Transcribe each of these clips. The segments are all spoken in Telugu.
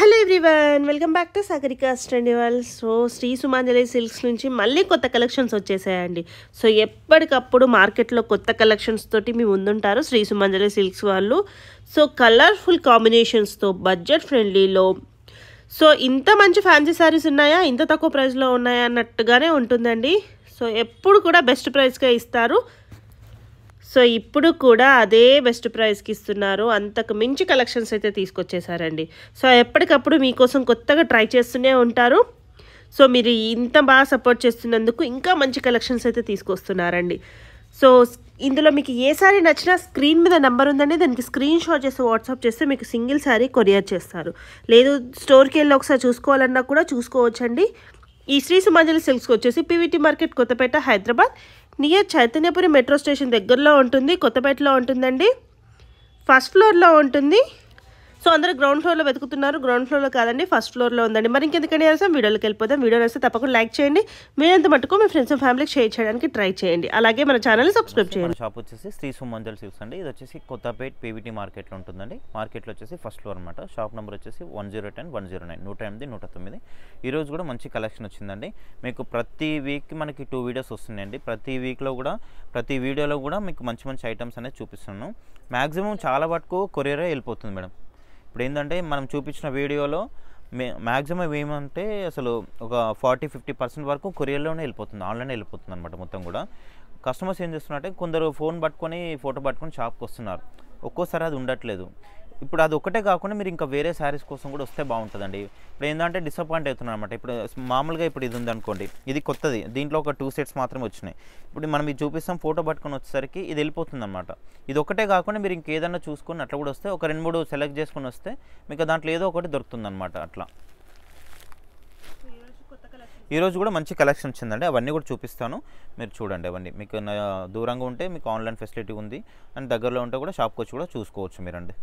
Hello everyone, welcome back to Sagarika స్టండివల్. సో శ్రీ సుమాంజలి సిల్క్స్ నుంచి మళ్ళీ కొత్త కలెక్షన్స్ వచ్చేసాయండి. సో ఎప్పటికప్పుడు మార్కెట్లో కొత్త కలెక్షన్స్ తోటి మీ ముందుంటారు శ్రీ సుమాంజలి సిల్క్స్ వాళ్ళు. సో కలర్ఫుల్ కాంబినేషన్స్తో బడ్జెట్ ఫ్రెండ్లీలో సో ఇంత మంచి ఫ్యాన్సీ శారీస్ ఉన్నాయా, ఇంత తక్కువ ప్రైస్లో ఉన్నాయా అన్నట్టుగానే ఉంటుందండి. సో ఎప్పుడు కూడా బెస్ట్ ప్రైస్గా ఇస్తారు. సో ఇప్పుడు కూడా అదే బెస్ట్ ప్రైస్కి ఇస్తున్నారు. అంతకు మించి కలెక్షన్స్ అయితే తీసుకొచ్చేసారండి. సో ఎప్పటికప్పుడు మీకోసం కొత్తగా ట్రై చేస్తూనే ఉంటారు. సో మీరు ఇంత బాగా సపోర్ట్ చేస్తున్నందుకు ఇంకా మంచి కలెక్షన్స్ అయితే తీసుకొస్తున్నారండి. సో ఇందులో మీకు ఏ శారీ నచ్చినా స్క్రీన్ మీద నెంబర్ ఉందండి, దానికి స్క్రీన్ షాట్ చేసి వాట్సాప్ చేస్తే మీకు సింగిల్ శారీ కొరియర్ చేస్తారు. లేదు స్టోర్కి వెళ్ళి ఒకసారి చూసుకోవాలన్నా కూడా చూసుకోవచ్చండి. ఈ శ్రీ సుమాంజలి సిల్క్స్కి వచ్చేసి PVT market, Kothapet, Hyderabad, near Chaitanyapuri metro station దగ్గరలో ఉంటుంది. కొత్తపేటలో ఉంటుందండి, ఫస్ట్ ఫ్లోర్లో ఉంటుంది. సో అందరూ గ్రౌండ్ ఫ్లోర్లో వెతుకుతున్నారు, గ్రౌండ్ ఫ్లోర్లో కాదండి, ఫస్ట్ ఫ్లోర్లో ఉందండి. మరి ఇంకెందుకని ఆలస్యం, వీడియోలోకి వెళ్ళిపోతాం. వీడియో నచ్చితే తప్పకుండా లైక్ చేయండి. మీరంత మటుకు మీ ఫ్రెండ్స్ అండ్ ఫ్యామిలీకి షేర్ చేయడానికి ట్రై చేయండి. అలాగే మన ఛానల్ని సబ్స్క్రైబ్ చేయండి. షాప్ వచ్చేసి శ్రీ సుమాంజలి సిల్క్స్ అండి. ఇది వచ్చేసి కొత్తపేట పీవీటీ మార్కెట్లో ఉంటుందండి. మార్కెట్లో వచ్చేసి ఫస్ట్ ఫ్లోర్ అనమాట. షాప్ నెంబర్ వచ్చేసి 1010 109 108 109. ఈరోజు కూడా మంచి కలెక్షన్ వచ్చిందండి. మీకు ప్రతి వీక్ మనకి 2 వీడియోస్ వస్తున్నాయండి. ప్రతి వీక్లో కూడా ప్రతి వీడియోలో కూడా మీకు మంచి మంచి ఐటమ్స్ అనేది చూపిస్తున్నాను. మ్యాక్సిమం చాలా వరకు కొరియరే వెళ్ళిపోతుంది మేడం. ఇప్పుడు ఏంటంటే మనం చూపించిన వీడియోలో మ్యాక్సిమం ఏమంటే అసలు ఒక 40-50% వరకు కొరియర్లోనే వెళ్ళిపోతుంది, ఆన్లైన్ వెళ్ళిపోతుంది అనమాట. మొత్తం కూడా కస్టమర్స్ ఏం చేస్తున్నారంటే కొందరు ఫోన్ పట్టుకొని ఫోటో పట్టుకొని షాప్కి వస్తున్నారు. ఒక్కోసారి అది ఉండట్లేదు. ఇప్పుడు అది ఒకటే కాకుండా మీరు ఇంకా వేరే శారీస్ కోసం కూడా వస్తే బాగుంటుందండి. ఇప్పుడు ఏంటంటే డిసప్పాయింట్ అవుతున్నాను అనమాట. ఇప్పుడు మామూలుగా ఇప్పుడు ఇది ఉందనుకోండి, ఇది కొత్తది, దీంట్లో ఒక 2 సెట్స్ మాత్రమే వచ్చినాయి. ఇప్పుడు మనం ఇది చూపిస్తాం, ఫోటో పట్టుకొని వచ్చేసరికి ఇది వెళ్ళిపోతుంది అనమాట. ఇది ఒకటే కాకుండా మీరు ఇంకేదన్నా చూసుకొని అట్లా కూడా వస్తే ఒక 2-3 సెలెక్ట్ చేసుకొని వస్తే మీకు దాంట్లో ఏదో ఒకటి దొరుకుతుంది అనమాట. అట్లా ఈరోజు కూడా మంచి కలెక్షన్ వచ్చిందండి. అవన్నీ కూడా చూపిస్తాను, మీరు చూడండి. అవన్నీ మీకు దూరంగా ఉంటే మీకు ఆన్లైన్ ఫెసిలిటీ ఉంది, అండ్ దగ్గరలో ఉంటే కూడా షాప్కి వచ్చి కూడా చూసుకోవచ్చు మీరండి.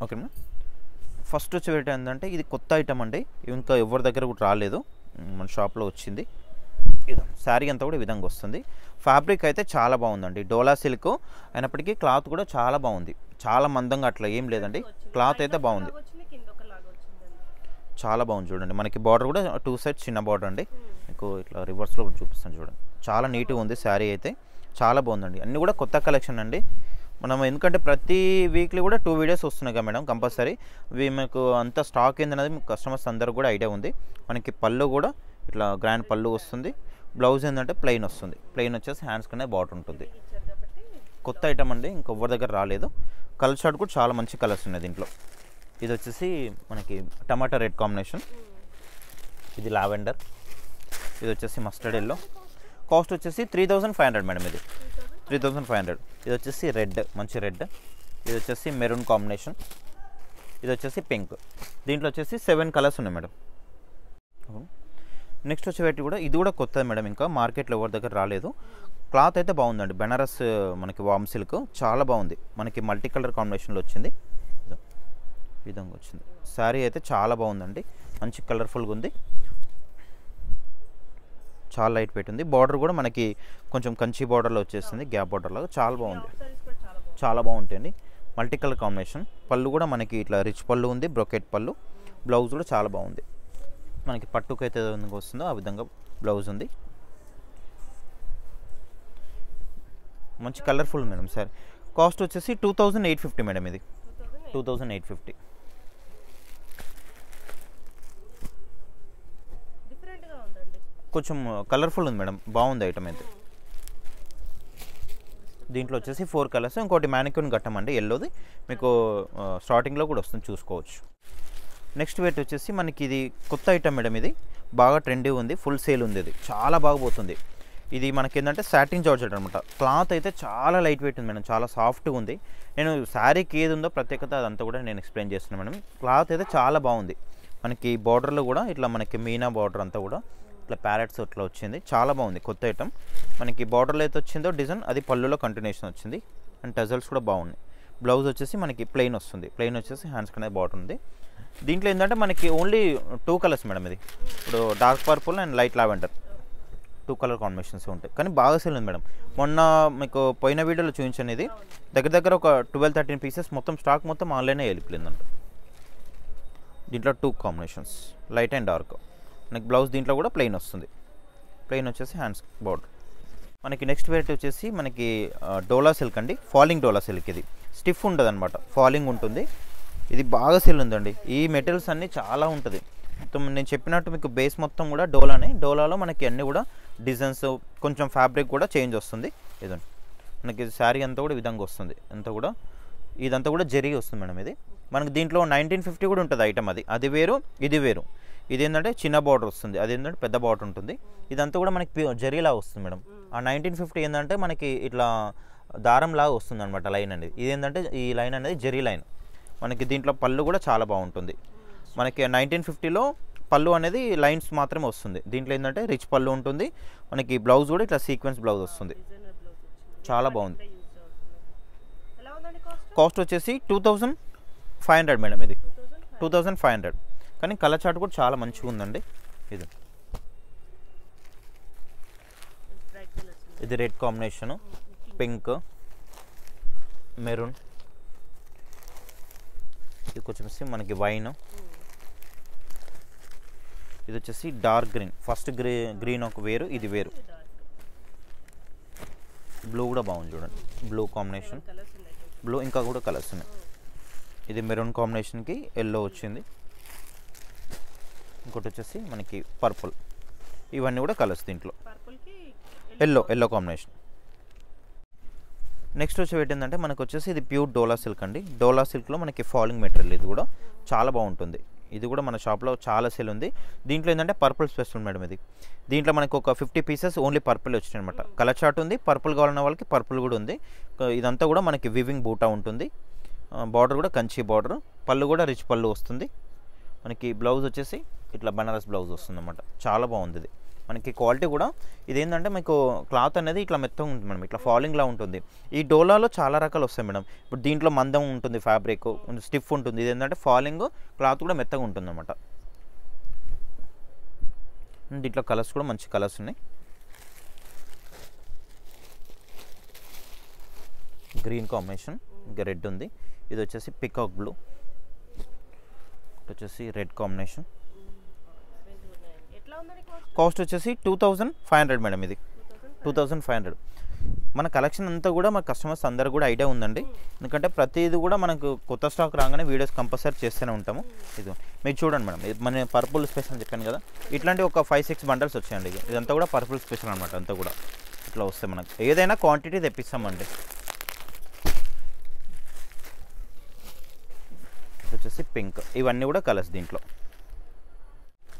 Okay madam. ఫస్ట్ వచ్చి ఏంటంటే ఇది కొత్త ఐటమ్ అండి, ఇంకా ఎవరి దగ్గర కూడా రాలేదు, మన షాప్లో వచ్చింది. ఇది శారీ అంతా కూడా ఈ విధంగా వస్తుంది. ఫ్యాబ్రిక్ అయితే చాలా బాగుందండి, డోలా సిల్క్ అయినప్పటికీ క్లాత్ కూడా చాలా బాగుంది. చాలా మందంగా అట్లా ఏం లేదండి, క్లాత్ అయితే బాగుంది, చాలా బాగుంది. చూడండి మనకి బార్డర్ కూడా 2 సైడ్స్ చిన్న బార్డర్ అండి. మీకు ఇట్లా రివర్స్లో కూడా చూపిస్తాను చూడండి. చాలా నీట్గా ఉంది శారీ అయితే, చాలా బాగుందండి. అన్నీ కూడా కొత్త కలెక్షన్ అండి. మనం ఎందుకంటే ప్రతి వీక్లీ కూడా 2 వీడియోస్ వస్తున్నాయి కదా మేడం, కంపల్సరీ ఇవి మీకు అంత స్టాక్ ఏందనేది మీకు కస్టమర్స్ అందరూ కూడా ఐడియా ఉంది. మనకి పళ్ళు కూడా ఇట్లా గ్రాండ్ పళ్ళు వస్తుంది. బ్లౌజ్ ఏంటంటే ప్లెయిన్ వస్తుంది. ప్లెయిన్ వచ్చేసి హ్యాండ్స్ కనే బార్డర్ ఉంటుంది. కొత్త ఐటమ్ అండి, ఇంకొవ్వరి దగ్గర రాలేదు. కలర్ షార్ట్ కూడా చాలా మంచి కలర్స్ ఉన్నాయి దీంట్లో. ఇది వచ్చేసి మనకి టమాటా రెడ్ కాంబినేషన్, ఇది లావెండర్, ఇది వచ్చేసి మస్టర్డ్ ఎల్లో. కాస్ట్ వచ్చేసి 3500 మేడం. ఇది 3500. ఇది వచ్చేసి రెడ్, మంచి రెడ్. ఇది వచ్చేసి మెరూన్ కాంబినేషన్. ఇది వచ్చేసి పింక్. దీంట్లో వచ్చేసి 7 కలర్స్ ఉన్నాయి మేడం. నెక్స్ట్ వచ్చేటి కూడా ఇది కూడా కొత్తది మేడం, ఇంకా మార్కెట్లో ఎవరి దగ్గర రాలేదు. క్లాత్ అయితే బాగుందండి, బెనారస్ మనకి వామ్ సిల్క్ చాలా బాగుంది. మనకి మల్టీ కలర్ కాంబినేషన్లో వచ్చింది, ఈ విధంగా వచ్చింది. శారీ అయితే చాలా బాగుందండి, మంచి కలర్ఫుల్గా ఉంది, చాలా లైట్ వెయిట్ ఉంది. బార్డర్ కూడా మనకి కొంచెం కంచి బార్డర్లో వచ్చేసింది, గ్యాప్ బార్డర్లో చాలా బాగుంది, చాలా బాగుంటాయండి. Multi colour combination. పళ్ళు కూడా మనకి ఇట్లా రిచ్ పళ్ళు ఉంది, బ్రొకెట్ పళ్ళు. బ్లౌజ్ కూడా చాలా బాగుంది, మనకి పట్టుకైతే వస్తుందో ఆ విధంగా బ్లౌజ్ ఉంది. మంచి కలర్ఫుల్ మేడం సార్. కాస్ట్ వచ్చేసి 2850 మేడం. ఇది 2850. కొంచెం కలర్ఫుల్ ఉంది మేడం, బాగుంది ఐటమ్ అయితే. దీంట్లో వచ్చేసి 4 కలర్స్. ఇంకోటి మ్యానిక్యూన్ కట్టమండి, ఎల్లోది మీకు స్టార్టింగ్లో కూడా వస్తుంది, చూసుకోవచ్చు. నెక్స్ట్ వెయిట్ వచ్చేసి మనకి ఇది కొత్త ఐటమ్ మేడం. ఇది బాగా ట్రెండీ ఉంది, ఫుల్ సేల్ ఉంది, ఇది చాలా బాగా పోతుంది. ఇది మనకి ఏంటంటే సాటిన్ జార్జెట్ అనమాట. క్లాత్ అయితే చాలా లైట్ వెయిట్ ఉంది మేడం, చాలా సాఫ్ట్గా ఉంది. నేను శారీకి ఏది ఉందో ప్రత్యేకత అదంతా కూడా నేను ఎక్స్ప్లెయిన్ చేస్తున్నాను మేడం. క్లాత్ అయితే చాలా బాగుంది. మనకి బార్డర్లో కూడా ఇట్లా మనకి మీనా బార్డర్ అంతా కూడా ఇట్లా ప్యారెట్స్ ఇట్లా వచ్చింది, చాలా బాగుంది. కొత్త ఐటమ్. మనకి బార్డర్లో అయితే వచ్చిందో డిజైన్ అది పళ్ళులో కంటిన్యూషన్ వచ్చింది, అండ్ టజల్స్ కూడా బాగున్నాయి. బ్లౌజ్ వచ్చేసి మనకి ప్లెయిన్ వస్తుంది, ప్లెయిన్ వచ్చేసి హ్యాండ్స్ కనే బార్డర్ ఉంది. దీంట్లో ఏంటంటే మనకి ఓన్లీ 2 కలర్స్ మేడం. ఇది ఇప్పుడు dark purple and light lavender 2 colour combinations ఉంటాయి, కానీ బాగా సేల్ ఉంది మేడం. మొన్న మీకు పోయిన వీడియోలో చూపించాను, ఇది దగ్గర దగ్గర ఒక 12-13 పీసెస్ మొత్తం స్టాక్ మొత్తం ఆన్లైనే వెళ్ళిపోయిందంట. దీంట్లో 2 కాంబినేషన్స్, లైట్ అండ్ డార్క్. మనకి బ్లౌజ్ దీంట్లో కూడా ప్లెయిన్ వస్తుంది. ప్లెయిన్ వచ్చేసి హ్యాండ్స్ బార్డర్. మనకి నెక్స్ట్ వెరైటీ వచ్చేసి మనకి డోలా సిల్క్ అండి. ఫాలింగ్ డోలా సిల్క్. ఇది స్టిఫ్ ఉంటుంది అనమాట, ఫాలింగ్ ఉంటుంది. ఇది బాగా సెల్ ఉందండి. ఈ మెటీరియల్స్ అన్నీ చాలా ఉంటుంది. మొత్తం నేను చెప్పినట్టు మీకు బేస్ మొత్తం కూడా డోలానే. డోలాలో మనకి అన్నీ కూడా డిజైన్స్, కొంచెం ఫ్యాబ్రిక్ కూడా చేంజ్ వస్తుంది. ఇదండి మనకి శారీ అంతా కూడా ఈ విధంగా వస్తుంది. అంతా కూడా ఇదంతా కూడా జరీ వస్తుంది మేడం. ఇది మనకి దీంట్లో 1950 కూడా ఉంటుంది ఐటమ్. అది వేరు, ఇది వేరు. ఇది ఏంటంటే చిన్న బార్డర్ వస్తుంది, అది ఏంటంటే పెద్ద బార్డర్ ఉంటుంది. ఇదంతా కూడా మనకి జరీలా వస్తుంది మేడం. ఆ 1950 ఏంటంటే మనకి ఇట్లా దారం లాగా వస్తుంది అనమాట లైన్ అనేది. ఇది ఏంటంటే ఈ లైన్ అనేది జరీ లైన్. మనకి దీంట్లో పళ్ళు కూడా చాలా బాగుంటుంది. మనకి 1950లో పళ్ళు అనేది లైన్స్ మాత్రమే వస్తుంది. దీంట్లో ఏంటంటే రిచ్ పళ్ళు ఉంటుంది. మనకి బ్లౌజ్ కూడా ఇట్లా సీక్వెన్స్ బ్లౌజ్ వస్తుంది. చాలా బాగుంది. కాస్ట్ వచ్చేసి 2500 మేడం. ఇది 2500. కానీ కలర్ చార్ట్ కూడా చాలా మంచిగా ఉందండి. ఇది రెడ్ కాంబినేషను, పింక్, మెరూన్, ఇది వచ్చేసి మనకి వైన్, ఇది వచ్చేసి డార్క్ గ్రీన్. ఫస్ట్ గ్రీన్ ఒక వేరు, ఇది వేరు. బ్లూ కూడా బాగుంది చూడండి, బ్లూ కాంబినేషన్. బ్లూ ఇంకా కూడా కలర్స్ ఉన్నాయి. ఇది మెరూన్ కాంబినేషన్కి ఎల్లో వచ్చింది. ఇంకోటి వచ్చేసి మనకి పర్పుల్. ఇవన్నీ కూడా కలర్స్ దీంట్లో. Yellow combination. నెక్స్ట్ వచ్చి ఏంటంటే మనకు వచ్చేసి ఇది ప్యూర్ డోలా సిల్క్ అండి. డోలా సిల్క్లో మనకి ఫాలింగ్ మెటీరియల్. ఇది కూడా చాలా బాగుంటుంది. ఇది కూడా మన షాప్లో చాలా సేల్ ఉంది. దీంట్లో ఏంటంటే పర్పుల్ స్పెషల్ మేడం. ఇది దీంట్లో మనకు ఒక 50 పీసెస్ ఓన్లీ పర్పుల్ వచ్చినాయి అనమాట. కలర్ చార్ట్ ఉంది, పర్పుల్ కావాలన్న వాళ్ళకి పర్పుల్ కూడా ఉంది. ఇదంతా కూడా మనకి వివింగ్ బూటా ఉంటుంది. బార్డర్ కూడా కంచి బార్డర్. పళ్ళు కూడా రిచ్ పళ్ళు వస్తుంది. మనకి బ్లౌజ్ వచ్చేసి ఇట్లా బనారస్ బ్లౌజ్ వస్తుంది అన్నమాట. చాలా బాగుంది. ఇది మనకి క్వాలిటీ కూడా ఇదేంటంటే మీకు క్లాత్ అనేది ఇట్లా మెత్తగా ఉంటుంది మేడం. ఇట్లా ఫాలింగ్లా ఉంటుంది. ఈ డోలాలో చాలా రకాలు వస్తాయి మేడం. ఇప్పుడు దీంట్లో మందం ఉంటుంది, ఫ్యాబ్రిక్ స్టిఫ్ ఉంటుంది. ఇది ఏంటంటే ఫాలింగ్, క్లాత్ కూడా మెత్తగా ఉంటుంది అన్నమాట. దీంట్లో కలర్స్ కూడా మంచి కలర్స్ ఉన్నాయి. గ్రీన్ కాంబినేషన్, ఇంకా రెడ్ ఉంది. ఇది వచ్చేసి పికాక్ బ్లూ, వచ్చేసి రెడ్ కాంబినేషన్. కాస్ట్ వచ్చేసి 2500 మేడం. ఇది 2500. మన కలెక్షన్ అంతా కూడా మన కస్టమర్స్ అందరూ కూడా ఐడియా ఉందండి. ఎందుకంటే ప్రతిదీ కూడా మనకు కొత్త స్టాక్ రాగానే వీడియోస్ కంపల్సరీ చేస్తూనే ఉంటాము. ఇది మీరు చూడండి మేడం, మన పర్పుల్ స్పెషల్ అని చెప్పాను కదా, ఇట్లాంటి ఒక 5-6 బండల్స్ వచ్చాయండి. ఇదంతా కూడా పర్పుల్ స్పెషల్ అనమాట. అంతా కూడా ఇట్లా వస్తాయి. మనకు ఏదైనా క్వాంటిటీ తెప్పిస్తామండి. వచ్చేసి పింక్. ఇవన్నీ కూడా కలర్స్ దీంట్లో.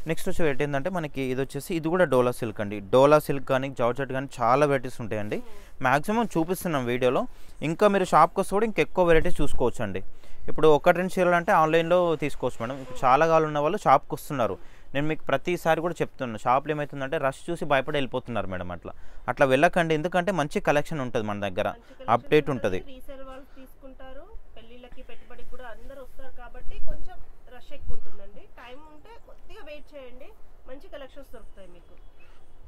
నెక్స్ట్ వచ్చి ఏంటంటే మనకి ఇది వచ్చేసి ఇది కూడా డోలా సిల్క్ అండి. డోలా సిల్క్ కానీ జార్జెట్ కానీ చాలా వెరైటీస్ ఉంటాయండి. మ్యాక్సిమం చూపిస్తున్నాం వీడియోలో. ఇంకా మీరు షాప్కి వస్తే కూడా ఇంకెక్కువ వెరైటీస్ చూసుకోవచ్చు అండి. ఇప్పుడు 1-2 చీరలు అంటే ఆన్లైన్లో తీసుకోవచ్చు మేడం. ఇప్పుడు చాలా కావాలి ఉన్న వాళ్ళు షాప్కి వస్తున్నారు. నేను మీకు ప్రతిసారి కూడా చెప్తున్నాను, షాప్లో ఏమవుతుందంటే రష్ చూసి భయపడి వెళ్ళిపోతున్నారు మేడం. అట్లా వెళ్ళకండి. ఎందుకంటే మంచి కలెక్షన్ ఉంటుంది మన దగ్గర, అప్డేట్ ఉంటుంది.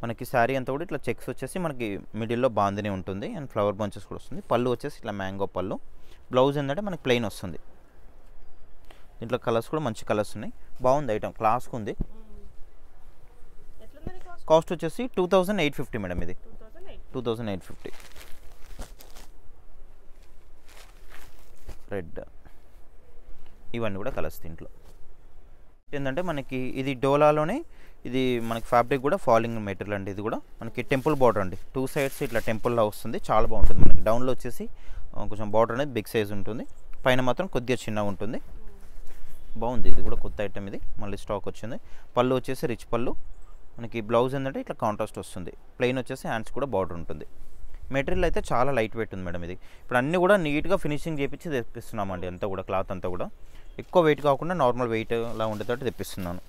మనకి శారీ అంతా కూడా ఇట్లా చెక్స్ వచ్చేసి మనకి మిడిల్లో బాందిని ఉంటుంది అండ్ ఫ్లవర్ బంచెస్ కూడా వస్తుంది. పళ్ళు వచ్చేసి ఇట్లా మ్యాంగో పళ్ళు. బ్లౌజ్ ఏంటంటే మనకి ప్లెయిన్ వస్తుంది. దీంట్లో కలర్స్ కూడా మంచి కలర్స్ ఉన్నాయి. బాగుంది ఐటమ్, క్లాస్గా ఉంది. కాస్ట్ వచ్చేసి 2850 మేడం. ఇది 2850. రెడ్. ఇవన్నీ కూడా కలర్స్ దీంట్లో. ఏంటంటే మనకి ఇది డోలాలోనే ఇది మనకి ఫ్యాబ్రిక్ కూడా ఫాలింగ్ మెటీరియల్ అండి. ఇది కూడా మనకి టెంపుల్ బార్డర్ అండి. 2 సైడ్స్ ఇట్లా టెంపుల్లా వస్తుంది. చాలా బాగుంటుంది. మనకి డౌన్లో వచ్చేసి కొంచెం బార్డర్ అనేది బిగ్ సైజ్ ఉంటుంది, పైన మాత్రం కొద్దిగా చిన్నగా ఉంటుంది. బాగుంది. ఇది కూడా కొత్త ఐటమ్. ఇది మళ్ళీ స్టాక్ వచ్చింది. పళ్ళు వచ్చేసి రిచ్ పళ్ళు. మనకి బ్లౌజ్ ఏంటంటే ఇట్లా కాంట్రాస్ట్ వస్తుంది. ప్లెయిన్ వచ్చేసి హ్యాండ్స్ కూడా బార్డర్ ఉంటుంది. మెటీరియల్ అయితే చాలా లైట్ వెయిట్ ఉంది మేడం. ఇది ఇప్పుడు అన్నీ కూడా నీట్గా ఫినిషింగ్ చేపించి తెప్పిస్తున్నామండి. అంతా కూడా క్లాత్ అంతా కూడా ఎక్కువ వెయిట్ కాకుండా నార్మల్ వెయిట్ అలా ఉండేటట్టు తెప్పిస్తున్నాను.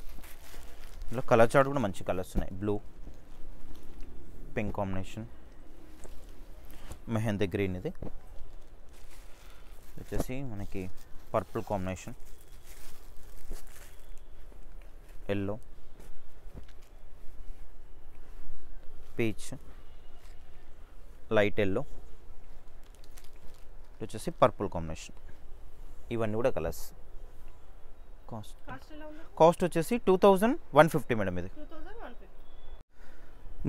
ఇందులో కలర్ చార్ట్ కూడా మంచి కలర్స్ ఉన్నాయి. Blue, pink combination, mehndi green. ఇది వచ్చేసి మనకి purple combination, yellow, peach, light yellow, వచ్చేసి పర్పుల్ కాంబినేషన్. ఇవన్నీ కూడా కలర్స్. కాస్ట్ వచ్చేసి 2150 మేడం ఇది.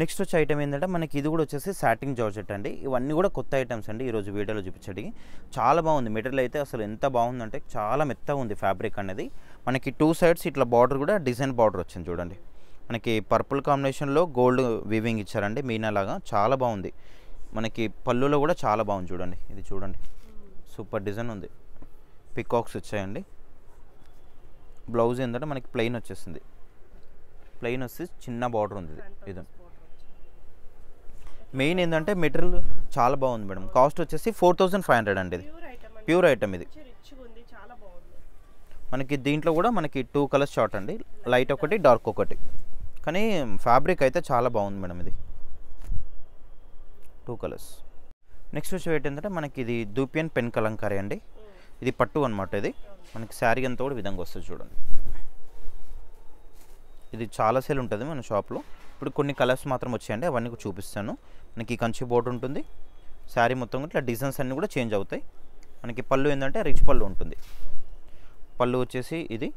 నెక్స్ట్ వచ్చే ఐటమ్ ఏంటంటే మనకి ఇది కూడా వచ్చేసి సాటిన్ జార్జెట్ అండి. ఇవన్నీ కూడా కొత్త ఐటమ్స్ అండి ఈరోజు వీడియోలో చూపించడానికి. చాలా బాగుంది మెటీరియల్ అయితే, అసలు ఎంత బాగుందంటే చాలా మెత్తగా ఉంది ఫ్యాబ్రిక్ అనేది. మనకి 2 సైడ్స్ ఇట్లా బార్డర్ కూడా డిజైన్ బార్డర్ వచ్చింది చూడండి. మనకి పర్పుల్ కాంబినేషన్లో గోల్డ్ వీవింగ్ ఇచ్చారండి మీనాలాగా, చాలా బాగుంది. మనకి పళ్ళులో కూడా చాలా బాగుంది చూడండి. ఇది చూడండి సూపర్ డిజైన్ ఉంది, పికాక్స్ వచ్చాయండి. బ్లౌజ్ ఏంటంటే మనకి ప్లెయిన్ వచ్చేసింది, ప్లెయిన్ వచ్చి చిన్న బార్డర్ ఉంది. ఇది మెయిన్ ఏంటంటే మెటీరియల్ చాలా బాగుంది మేడం. కాస్ట్ వచ్చేసి 4500 అండి. ఇది ప్యూర్ ఐటమ్ ఇది. మనకి దీంట్లో కూడా మనకి 2 కలర్స్ షార్ట్ అండి, లైట్ ఒకటి డార్క్ ఒకటి. కానీ ఫ్యాబ్రిక్ అయితే చాలా బాగుంది మేడం, ఇది 2 కలర్స్. నెక్స్ట్ వచ్చి ఏంటంటే మనకి ఇది దూపియన్ పెన్ కలంకారీ అండి. ఇది పట్టు అనమాట. ఇది మనకి శారీ అంతా కూడా విధంగా వస్తుంది చూడండి. ఇది చాలా సేల్ ఉంటుంది మన షాప్లో. ఇప్పుడు కొన్ని కలర్స్ మాత్రం వచ్చాయండి, అవన్నీ కూడా చూపిస్తాను. మనకి కంచి బోర్డు ఉంటుంది, శారీ మొత్తం ఇట్లా డిజైన్స్ అన్నీ కూడా చేంజ్ అవుతాయి. మనకి పళ్ళు ఏంటంటే రిచ్ పళ్ళు ఉంటుంది. పళ్ళు వచ్చేసి ఇది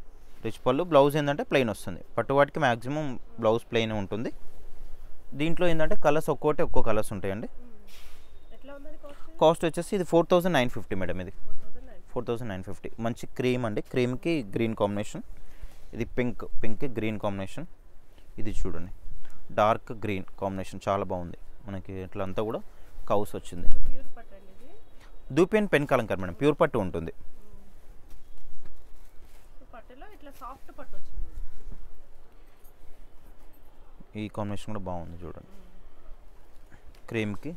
రిచ్ పళ్ళు. బ్లౌజ్ ఏంటంటే ప్లెయిన్ వస్తుంది. పట్టు వాటికి మ్యాక్సిమం బ్లౌజ్ ప్లెయిన్ ఉంటుంది. దీంట్లో ఏంటంటే కలర్స్ ఒక్కో కలర్స్ ఉంటాయండి. కాస్ట్ వచ్చేసి ఇది 4950 మేడం. ఇది 4950. మంచి క్రీమ్ అండి, క్రీమ్కి గ్రీన్ కాంబినేషన్. ఇది పింక్ గ్రీన్ కాంబినేషన్. ఇది చూడండి డార్క్ గ్రీన్ కాంబినేషన్, చాలా బాగుంది. మనకి ఇట్లా అంతా కూడా కౌస్ వచ్చింది. Dupion pen kalamkari madam, pure పట్టు ఉంటుంది. ఈ కాంబినేషన్ కూడా బాగుంది చూడండి, క్రీమ్కి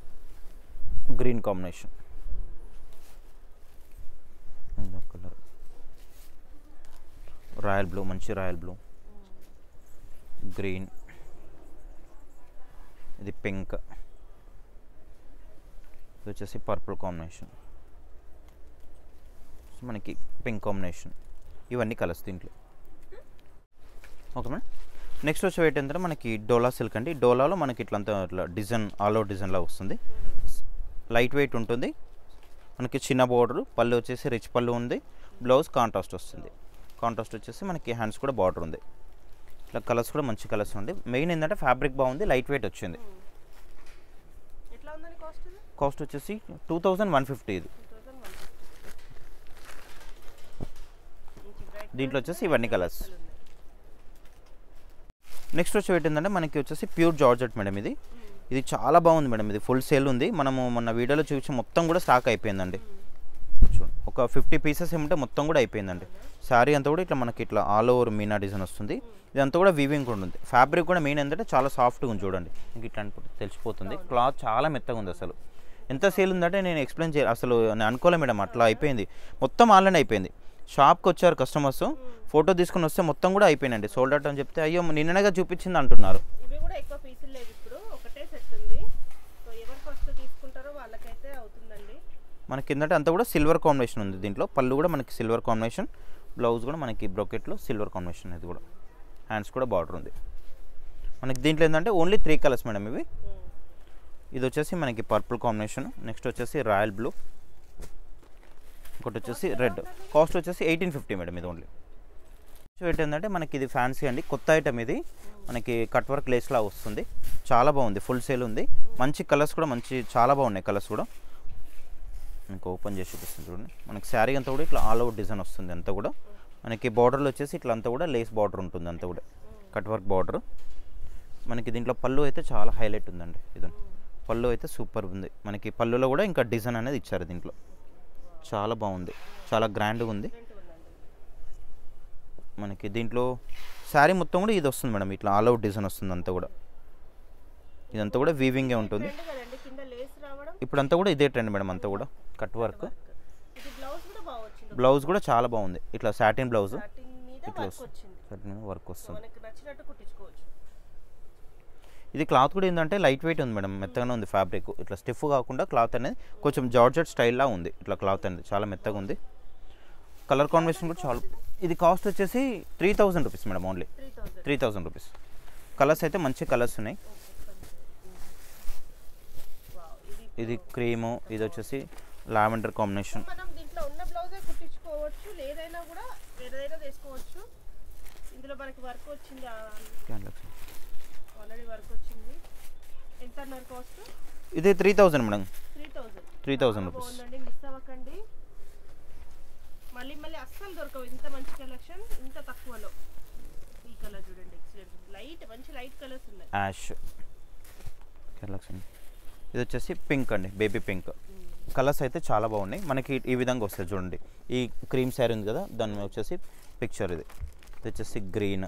green combination. Colour royal blue, మంచి రాయల్ బ్లూ, గ్రీన్, ఇది పింక్, ఇది వచ్చేసి పర్పుల్ కాంబినేషన్, మనకి పింక్ కాంబినేషన్. ఇవన్నీ కలర్స్ దీంట్లో. Okay madam. నెక్స్ట్ వచ్చి ఏంటంటే మనకి డోలా సిల్క్ అండి. డోలాలో మనకి ఇట్లా డిజైన్ ఆల్ ఓవర్ డిజైన్లా వస్తుంది. లైట్ వెయిట్ ఉంటుంది. మనకి చిన్న బోర్డర్, పళ్ళు వచ్చేసి రిచ్ పళ్ళు ఉంది. బ్లౌజ్ కాంట్రాస్ట్ వస్తుంది. కాంట్రాస్ట్ వచ్చేసి మనకి హ్యాండ్స్ కూడా బార్డర్ ఉంది. ఇట్లా కలర్స్ కూడా మంచి కలర్స్ ఉంది. మెయిన్ ఏంటంటే ఫ్యాబ్రిక్ బాగుంది, లైట్ వెయిట్ వచ్చింది. కాస్ట్ వచ్చేసి 2150. ఇది దీంట్లో వచ్చేసి ఇవన్నీ కలర్స్. నెక్స్ట్ వచ్చి ఏంటంటే మనకి వచ్చేసి ప్యూర్ జార్జెట్ మేడం. ఇది చాలా బాగుంది మేడం. ఇది ఫుల్ సేల్ ఉంది. మనము మొన్న వీడియోలో చూసి మొత్తం కూడా స్టాక్ అయిపోయిందండి. చూడండి ఒక 50 పీసెస్ ఏమంటే మొత్తం కూడా అయిపోయిందండి. శారీ అంతా కూడా ఇట్లా మనకి ఇట్లా ఆల్ ఓవర్ మీనా డిజైన్ వస్తుంది. ఇదంతా కూడా వీవింగ్ కూడా ఉంది. ఫ్యాబ్రిక్ కూడా మెయిన్ ఏంటంటే చాలా సాఫ్ట్గా ఉంది చూడండి. ఇంక ఇట్లా తెలిసిపోతుంది. క్లాత్ చాలా మెత్తగా ఉంది. అసలు ఎంత సేల్ ఉందంటే నేను ఎక్స్ప్లెయిన్ చేయాలి, అసలు నేను అనుకోలే మేడం. అట్లా అయిపోయింది, మొత్తం ఆన్లైన్ అయిపోయింది. షాప్కి వచ్చారు కస్టమర్స్, ఫోటో తీసుకుని వస్తే మొత్తం కూడా అయిపోయినండి. సోల్డ్ అవుట్ అని చెప్తే అయ్యో నిన్నగా చూపించింది అంటున్నారు. మనకి కిందట అంతా కూడా సిల్వర్ కాంబినేషన్ ఉంది. దీంట్లో పళ్ళు కూడా మనకి సిల్వర్ కాంబినేషన్, బ్లౌజ్ కూడా మనకి బ్రోకెట్లో సిల్వర్ కాంబినేషన్. ఇది కూడా హ్యాండ్స్ కూడా బార్డర్ ఉంది. మనకి దీంట్లో ఏంటంటే ఓన్లీ 3 కలర్స్ మేడం ఇవి. ఇది వచ్చేసి మనకి పర్పుల్ కాంబినేషన్, నెక్స్ట్ వచ్చేసి రాయల్ బ్లూ, ఇంకోటి వచ్చేసి రెడ్. కాస్ట్ వచ్చేసి 1850 మేడం. ఇది ఓన్లీ ఏంటంటే మనకి ఇది ఫ్యాన్సీ అండి, కొత్త ఐటమ్. ఇది మనకి కట్ వర్క్ లేస్లా వస్తుంది, చాలా బాగుంది. ఫుల్ సేల్ ఉంది. మంచి కలర్స్ కూడా మంచి చాలా బాగున్నాయి కలర్స్ కూడా. మీకు ఓపెన్ చేసి చూపిస్తుంది చూడండి. మనకి శారీ అంతా కూడా ఇట్లా ఆల్ ఓవర్ డిజైన్ వస్తుంది. అంతా కూడా మనకి బార్డర్లో వచ్చేసి ఇట్లా అంతా కూడా లేస్ బార్డర్ ఉంటుంది. అంతా కూడా కట్ వర్క్ బార్డర్. మనకి దీంట్లో పళ్ళు అయితే చాలా హైలైట్ ఉందండి. ఇది పళ్ళు అయితే సూపర్ ఉంది. మనకి పళ్ళులో కూడా ఇంకా డిజైన్ అనేది ఇచ్చారు. దీంట్లో చాలా బాగుంది, చాలా గ్రాండ్గా ఉంది. మనకి దీంట్లో శారీ మొత్తం కూడా ఇది వస్తుంది మేడం, ఇట్లా ఆల్ అవుట్ డిజైన్ వస్తుంది. అంతా కూడా ఇదంతా కూడా వీవింగే ఉంటుంది. ఇప్పుడు అంతా కూడా ఇదే ట్రెండ్ మేడం. అంతా కూడా కట్ వర్క్. బ్లౌజ్ కూడా చాలా బాగుంది. ఇట్లా సాటిన్ బ్లౌజ్, ఇట్లా సాటిన్ వర్క్ వస్తుంది. ఇది క్లాత్ కూడా ఏంటంటే లైట్ వెయిట్ ఉంది మేడం, మెత్తగానే ఉంది ఫ్యాబ్రిక్. ఇట్లా స్టిఫ్ కాకుండా క్లాత్ అనేది కొంచెం జార్జెట్ స్టైల్లా ఉంది. ఇట్లా క్లాత్ అనేది చాలా మెత్తగా ఉంది. కలర్ కాంబినేషన్ కూడా చాలా. ఇది కాస్ట్ వచ్చేసి 3000 rupees madam. Only 3000 rupees. Colours అయితే మంచి కలర్స్ ఉన్నాయి. ఇది క్రీము, ఇది వచ్చేసి లావెండర్ కాంబినేషన్. మనకి వర్క్ వచ్చింది ఆల్రెడీ వర్క్ వచ్చింది. ఎంత అన్నారు కాస్ట్? ఇది 3000 మేడం. 3000 రూపీస్. బాగుందండి, మిస్ అవ్వకండి. మళ్ళీ అస్సలు దొరకవు ఇంత మంచి కలెక్షన్ ఇంత తక్కువలో. ఈ కలర్ చూడండి, ఎక్సలెంట్, మంచి లైట్ కలర్స్ ఉన్నాయి. Ash collection. ఇది వచ్చేసి పింక్ అండి, బేబీ పింక్. కలర్స్ అయితే చాలా బాగున్నాయి. మనకి ఈ విధంగా వస్తుంది చూడండి. ఈ క్రీమ్ శారీ ఉంది కదా, దాని మీద వచ్చేసి పిక్చర్ ఇది వచ్చేసి గ్రీన్.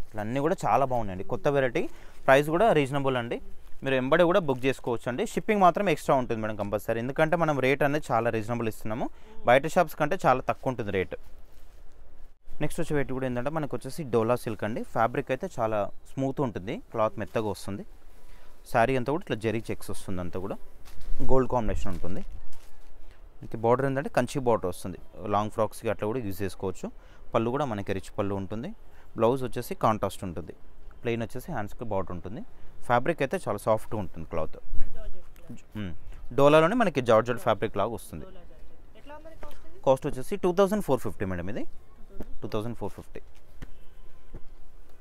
ఇట్లా అన్నీ కూడా చాలా బాగున్నాయండి, కొత్త వెరైటీ. ప్రైస్ కూడా రీజనబుల్ అండి, మీరు ఎంబడి కూడా బుక్ చేసుకోవచ్చు అండి. షిప్పింగ్ మాత్రం ఎక్స్ట్రా ఉంటుంది మేడం కంపల్సరీ, ఎందుకంటే మనం రేట్ అనేది చాలా రీజనబుల్ ఇస్తున్నాము. బయట షాప్స్ కంటే చాలా తక్కువ ఉంటుంది రేట్. నెక్స్ట్ వచ్చే వెయిట్ కూడా ఏంటంటే మనకు వచ్చేసి డోలా సిల్క్ అండి. ఫ్యాబ్రిక్ అయితే చాలా స్మూత్ ఉంటుంది, క్లాత్ మెత్తగా వస్తుంది. శారీ అంతా కూడా ఇట్లా జెరీ చెక్స్ వస్తుంది, అంతా కూడా గోల్డ్ కాంబినేషన్ ఉంటుంది. మనకి బార్డర్ ఏంటంటే కంచి బార్డర్ వస్తుంది, లాంగ్ ఫ్రాక్స్కి అట్లా కూడా యూజ్ చేసుకోవచ్చు. పళ్ళు కూడా మనకి రిచ్ పళ్ళు ఉంటుంది. బ్లౌజ్ వచ్చేసి కాంట్రాస్ట్ ఉంటుంది. ప్లెయిన్ వచ్చేసి హ్యాండ్స్కి బార్డర్ ఉంటుంది. ఫ్యాబ్రిక్ అయితే చాలా సాఫ్ట్గా ఉంటుంది క్లాత్. డోలాలోనే మనకి జార్జెట్ ఫ్యాబ్రిక్ లాగా వస్తుంది. కాస్ట్ వచ్చేసి 2450 మేడం. ఇది 2450.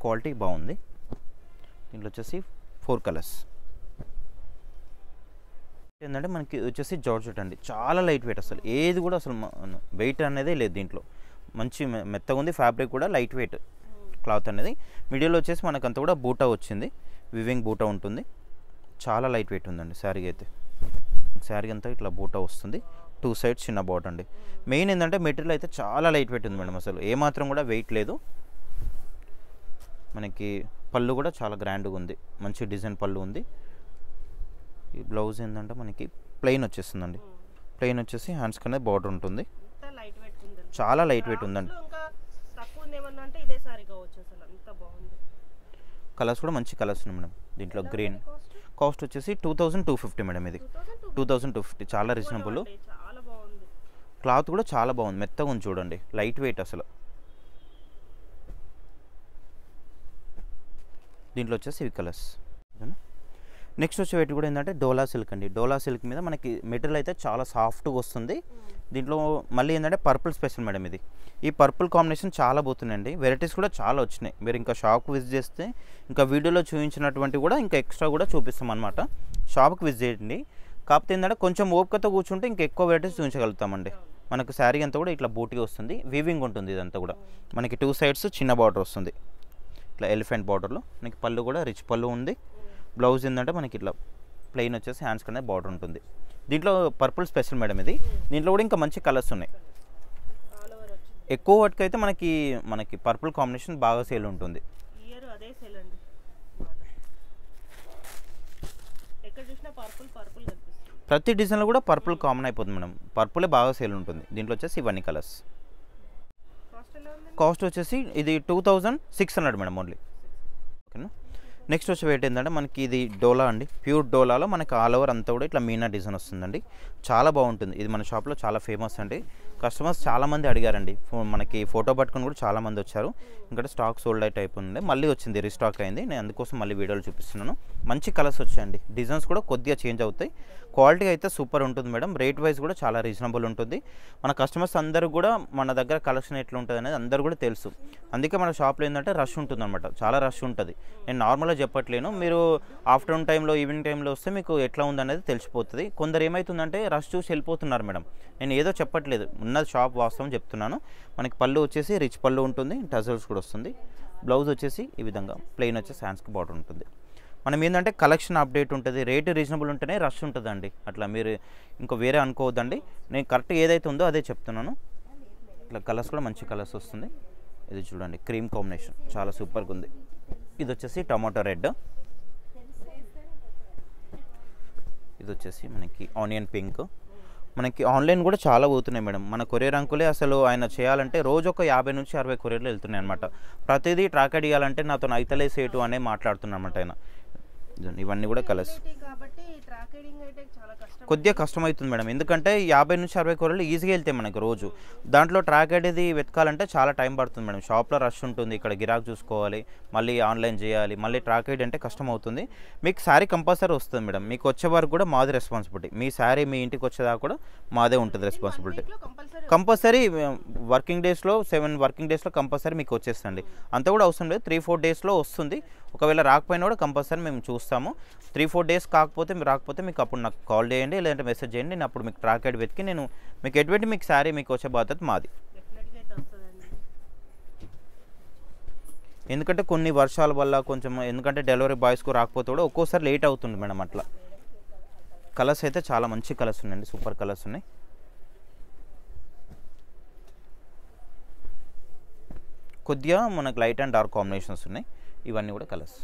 క్వాలిటీ బాగుంది. దీంట్లో వచ్చేసి 4 కలర్స్. ఏంటంటే మనకి వచ్చేసి జార్జెట్ అండి, చాలా లైట్ వెయిట్, అసలు ఏది కూడా అసలు వెయిట్ అనేది లేదు దీంట్లో. మంచి మెత్తగా ఉంది, ఫ్యాబ్రిక్ కూడా లైట్ వెయిట్ క్లాత్ అనేది. మిడిల్లో వచ్చేసి మనకంతా కూడా బూటా వచ్చింది, వివింగ్ బూటా ఉంటుంది. చాలా లైట్ వెయిట్ ఉందండి శారీ అయితే. శారీ అంతా ఇట్లా బూటా వస్తుంది, 2 సైడ్స్ చిన్న బాట్ అండి. మెయిన్ ఏంటంటే మెటీరియల్ అయితే చాలా లైట్ వెయిట్ ఉంది మేడం, అసలు ఏమాత్రం కూడా వెయిట్ లేదు. మనకి పళ్ళు కూడా చాలా గ్రాండ్గా ఉంది, మంచి డిజైన్ పళ్ళు ఉంది. ఈ బ్లౌజ్ ఏంటంటే మనకి ప్లెయిన్ వచ్చేస్తుందండి. ప్లెయిన్ వచ్చేసి హ్యాండ్స్ కనే బార్డర్ ఉంటుంది. చాలా లైట్ వెయిట్ ఉందండి. కలర్స్ కూడా మంచి కలర్స్ ఉన్నాయి మేడం దీంట్లో. గ్రీన్ కాస్ట్ వచ్చేసి 2250 మేడం. ఇది 2250, చాలా రీజనబుల్. క్లాత్ కూడా చాలా బాగుంది, మెత్తగా ఉంది చూడండి, లైట్ వెయిట్ అసలు. దీంట్లో వచ్చేసి ఇవి కలర్స్. నెక్స్ట్ వచ్చే వెయిట్ కూడా ఏంటంటే డోలా సిల్క్ అండి. డోలా సిల్క్ మీద మనకి మెటీరియల్ అయితే చాలా సాఫ్ట్గా వస్తుంది. దీంట్లో మళ్ళీ ఏంటంటే పర్పుల్ స్పెషల్ మేడం. ఇది ఈ పర్పుల్ కాంబినేషన్ చాలా పోతున్నాయండి, వెరైటీస్ కూడా చాలా వచ్చినాయి. మీరు ఇంకా షాప్కి విజిట్ చేస్తే ఇంకా వీడియోలో చూపించినటువంటి కూడా ఇంకా ఎక్స్ట్రా కూడా చూపిస్తాం అనమాట. షాప్కి విజిట్ చేయండి. కాకపోతే ఏంటంటే కొంచెం ఓపికతో కూర్చుంటే ఇంకా ఎక్కువ వెరైటీస్ చూపించగలుగుతామండి. మనకు శారీ అంతా కూడా ఇట్లా బూటీగా వస్తుంది, వీవింగ్ ఉంటుంది. ఇదంతా కూడా మనకి 2 సైడ్స్ చిన్న బార్డర్ వస్తుంది, ఇట్లా ఎలిఫెంట్ బార్డర్లో. మనకి పళ్ళు కూడా రిచ్ పళ్ళు ఉంది. బ్లౌజ్ ఏంటంటే మనకి ఇట్లా ప్లెయిన్ వచ్చేసి హ్యాండ్స్ కన్నా బార్డర్ ఉంటుంది. దీంట్లో పర్పుల్ స్పెషల్ మేడం ఇది. దీంట్లో కూడా ఇంకా మంచి కలర్స్ ఉన్నాయి. ఎక్కువ వాటికి అయితే మనకి పర్పుల్ కాంబినేషన్ బాగా సేల్ ఉంటుంది. ప్రతి డిజైన్లో కూడా పర్పుల్ కామన్ అయిపోతుంది మేడం, పర్పులే బాగా సేల్ ఉంటుంది. దీంట్లో వచ్చేసి ఇవన్నీ కలర్స్. కాస్ట్ వచ్చేసి ఇది 2600 మేడం ఓన్లీ. ఓకేనా. నెక్స్ట్ వచ్చే వెయిట్ ఏంటంటే మనకి ఇది డోలా అండి, ప్యూర్ డోలాలో మనకి ఆల్ ఓవర్ అంతా కూడా ఇట్లా మీనా డిజైన్ వస్తుందండి. చాలా బాగుంటుంది. ఇది మన షాప్లో చాలా ఫేమస్ అండి. కస్టమర్స్ చాలామంది అడిగారండి, మనకి ఫోటో పట్టుకొని కూడా చాలామంది వచ్చారు. ఇంకా స్టాక్ సోల్డ్ అవుట్ అయిపోయింది, మళ్ళీ వచ్చింది, రీస్టాక్ అయింది. నేను అందుకోసం మళ్ళీ వీడియోలు చూపిస్తున్నాను. మంచి కలర్స్ వచ్చాయండి, డిజైన్స్ కూడా కొద్దిగా చేంజ్ అవుతాయి. క్వాలిటీ అయితే సూపర్ ఉంటుంది మేడం. రేట్ వైజ్ కూడా చాలా రీజనబుల్ ఉంటుంది. మన కస్టమర్స్ అందరూ కూడా మన దగ్గర కలెక్షన్ ఎట్లా ఉంటుంది అనేది అందరూ కూడా తెలుసు. అందుకే మన షాప్లో ఏంటంటే రష్ ఉంటుంది అనమాట, చాలా రష్ ఉంటుంది. నేను నార్మల్గా చెప్పట్లేను, మీరు ఆఫ్టర్నూన్ టైంలో ఈవినింగ్ టైంలో వస్తే మీకు ఎట్లా ఉందనేది తెలిసిపోతుంది. కొందరు ఏమవుతుందంటే రష్ చూసి వెళ్ళిపోతున్నారు మేడం. నేను ఏదో చెప్పట్లేదు, ఉన్నది షాప్ వాస్తవం చెప్తున్నాను. మనకి పళ్ళు వచ్చేసి రిచ్ పళ్ళు ఉంటుంది, టజల్స్ కూడా వస్తుంది. బ్లౌజ్ వచ్చేసి ఈ విధంగా ప్లెయిన్ వచ్చేసి హ్యాండ్స్కి బార్డర్ ఉంటుంది. మనం ఏంటంటే కలెక్షన్ అప్డేట్ ఉంటుంది, రేటు రీజనబుల్ ఉంటేనే రష్ ఉంటుందండి. అట్లా మీరు ఇంకో వేరే అనుకోవద్దండి, నేను కరెక్ట్ ఏదైతే ఉందో అదే చెప్తున్నాను. ఇట్లా కలర్స్ కూడా మంచి కలర్స్ వస్తుంది. ఇది చూడండి, క్రీమ్ కాంబినేషన్ చాలా సూపర్గా ఉంది. ఇది వచ్చేసి టమాటో రెడ్, ఇది వచ్చేసి మనకి ఆనియన్ పింక్. మనకి ఆన్లైన్ కూడా చాలా పోతున్నాయి మేడం. మన కొరియర్ అంకులే అసలు ఆయన చేయాలంటే రోజు ఒక 50 నుంచి 60 కొరియర్లు వెళ్తున్నాయి అనమాట. ప్రతిదీ ట్రాక్ ఇవ్వాలంటే నాతో అయితలే సేటు అనే మాట్లాడుతున్నమాట ఆయన. ఇవన్నీ కూడా కలర్స్. కొద్దిగా కష్టం అవుతుంది మేడం, ఎందుకంటే 50 నుంచి 60 కూరలు ఈజీగా వెళ్తాయి మనకి రోజు. దాంట్లో ట్రాక్ ఐడీది వెతకాలంటే చాలా టైం పడుతుంది మేడం. షాప్లో రష్ ఉంటుంది, ఇక్కడ గిరాక్ చూసుకోవాలి, మళ్ళీ ఆన్లైన్ చేయాలి, మళ్ళీ ట్రాక్ ఐడీ అంటే కష్టం అవుతుంది. మీకు శారీ కంపల్సరీ వస్తుంది మేడం. మీకు వచ్చే వరకు కూడా మాది రెస్పాన్సిబిలిటీ. మీ శారీ మీ ఇంటికి వచ్చేదాకా కూడా మాదే ఉంటుంది రెస్పాన్సిబిలిటీ. కంపల్సరీ వర్కింగ్ డేస్లో 7 వర్కింగ్ డేస్లో కంపల్సరీ మీకు వచ్చేస్తుంది. అంత కూడా అవసరం లేదు, 3-4 డేస్లో వస్తుంది. ఒకవేళ రాకపోయినా కూడా కంపల్సరీ మేము చూస్తాము. 3-4 డేస్ కాకపోతే మీరు రాకపోతే మీకు అప్పుడు నాకు కాల్ చేయండి, లేదంటే మెసేజ్ చేయండి. నేను అప్పుడు మీకు ట్రాక్ ఐడి వెతికి నేను మీకు ఎటువంటి మీకు శారీ మీకు వచ్చే బాధ్యత మాది. ఎందుకంటే కొన్ని వర్షాల వల్ల కొంచెం, ఎందుకంటే డెలివరీ బాయ్స్కు రాకపోతే కూడా ఒక్కోసారి లేట్ అవుతుంది మేడం. అట్లా కలర్స్ అయితే చాలా మంచి కలర్స్ ఉన్నాయండి, సూపర్ కలర్స్ ఉన్నాయి. కొద్దిగా మనకు లైట్ అండ్ డార్క్ కాంబినేషన్స్ ఉన్నాయి. ఇవన్నీ కూడా కలర్స్.